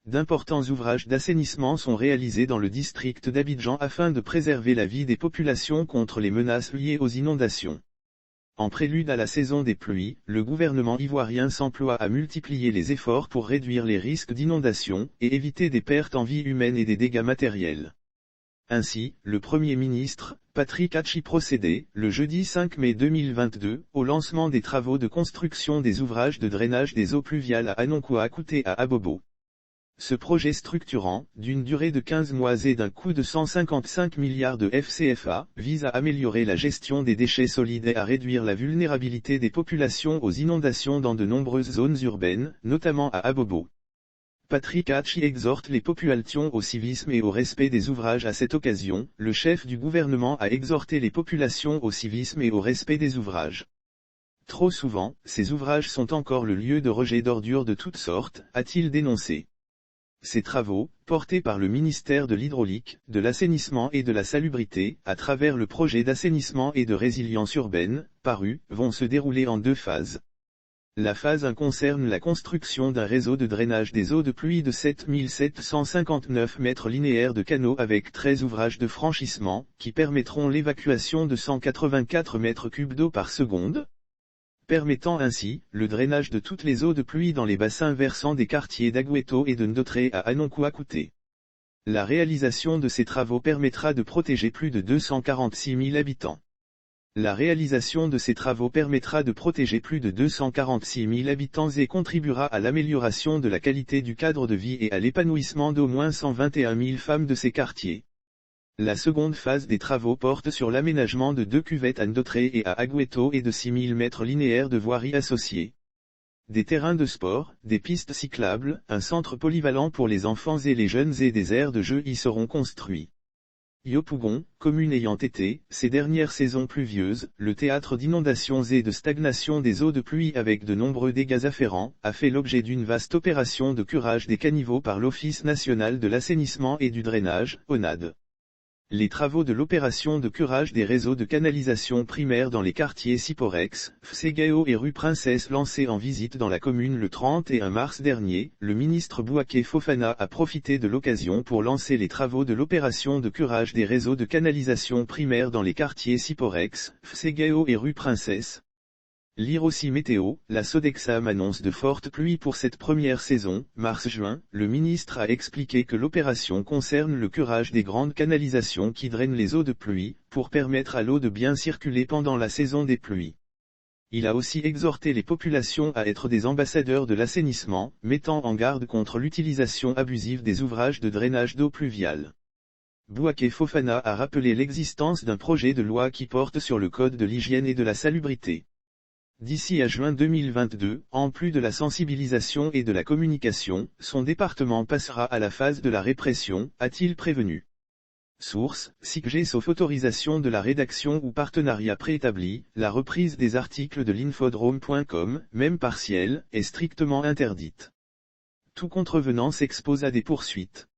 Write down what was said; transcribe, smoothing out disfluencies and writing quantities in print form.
d'importants ouvrages d'assainissement sont réalisés dans le district d'Abidjan afin de préserver la vie des populations contre les menaces liées aux inondations. En prélude à la saison des pluies, le gouvernement ivoirien s'emploie à multiplier les efforts pour réduire les risques d'inondation et éviter des pertes en vie humaine et des dégâts matériels. Ainsi, le Premier ministre, Patrick Hatchi procédait, le jeudi 5 mai 2022, au lancement des travaux de construction des ouvrages de drainage des eaux pluviales à Anonkouakoute et à Abobo. Ce projet structurant, d'une durée de 15 mois et d'un coût de 155 milliards de FCFA, vise à améliorer la gestion des déchets solides et à réduire la vulnérabilité des populations aux inondations dans de nombreuses zones urbaines, notamment à Abobo. Patrick Hatchi exhorte les populations au civisme et au respect des ouvrages. À cette occasion, le chef du gouvernement a exhorté les populations au civisme et au respect des ouvrages. Trop souvent, ces ouvrages sont encore le lieu de rejet d'ordures de toutes sortes, a-t-il dénoncé. Ces travaux, portés par le ministère de l'Hydraulique, de l'Assainissement et de la Salubrité, à travers le projet d'assainissement et de résilience urbaine, paru, vont se dérouler en 2 phases. La phase 1 concerne la construction d'un réseau de drainage des eaux de pluie de 7759 mètres linéaires de canaux avec 13 ouvrages de franchissement, qui permettront l'évacuation de 184 mètres cubes d'eau par seconde, permettant ainsi le drainage de toutes les eaux de pluie dans les bassins versants des quartiers d'Agoueto et de Ndotré à Anonkouakoute. La réalisation de ces travaux permettra de protéger plus de 246 000 habitants. La réalisation de ces travaux permettra de protéger plus de 246 000 habitants et contribuera à l'amélioration de la qualité du cadre de vie et à l'épanouissement d'au moins 121 000 femmes de ces quartiers. La seconde phase des travaux porte sur l'aménagement de 2 cuvettes à Ndotré et à Agoueto et de 6 000 mètres linéaires de voiries associées. Des terrains de sport, des pistes cyclables, un centre polyvalent pour les enfants et les jeunes et des aires de jeux y seront construits. Yopougon, commune ayant été, ces dernières saisons pluvieuses, le théâtre d'inondations et de stagnation des eaux de pluie avec de nombreux dégâts afférents, a fait l'objet d'une vaste opération de curage des caniveaux par l'Office national de l'assainissement et du drainage, ONAD. Les travaux de l'opération de curage des réseaux de canalisation primaire dans les quartiers Siporex, Fsegao et rue Princesse lancés en visite dans la commune le 31 mars dernier, le ministre Bouaké Fofana a profité de l'occasion pour lancer les travaux de l'opération de curage des réseaux de canalisation primaire dans les quartiers Siporex, Fsegao et rue Princesse. Lire aussi météo, la Sodexam annonce de fortes pluies pour cette première saison, mars-juin. Le ministre a expliqué que l'opération concerne le curage des grandes canalisations qui drainent les eaux de pluie, pour permettre à l'eau de bien circuler pendant la saison des pluies. Il a aussi exhorté les populations à être des ambassadeurs de l'assainissement, mettant en garde contre l'utilisation abusive des ouvrages de drainage d'eau pluviale. Bouaké Fofana a rappelé l'existence d'un projet de loi qui porte sur le code de l'hygiène et de la salubrité. D'ici à juin 2022, en plus de la sensibilisation et de la communication, son département passera à la phase de la répression, a-t-il prévenu. Source, SICG sauf autorisation de la rédaction ou partenariat préétabli, la reprise des articles de l'infodrome.com, même partielle, est strictement interdite. Tout contrevenant s'expose à des poursuites.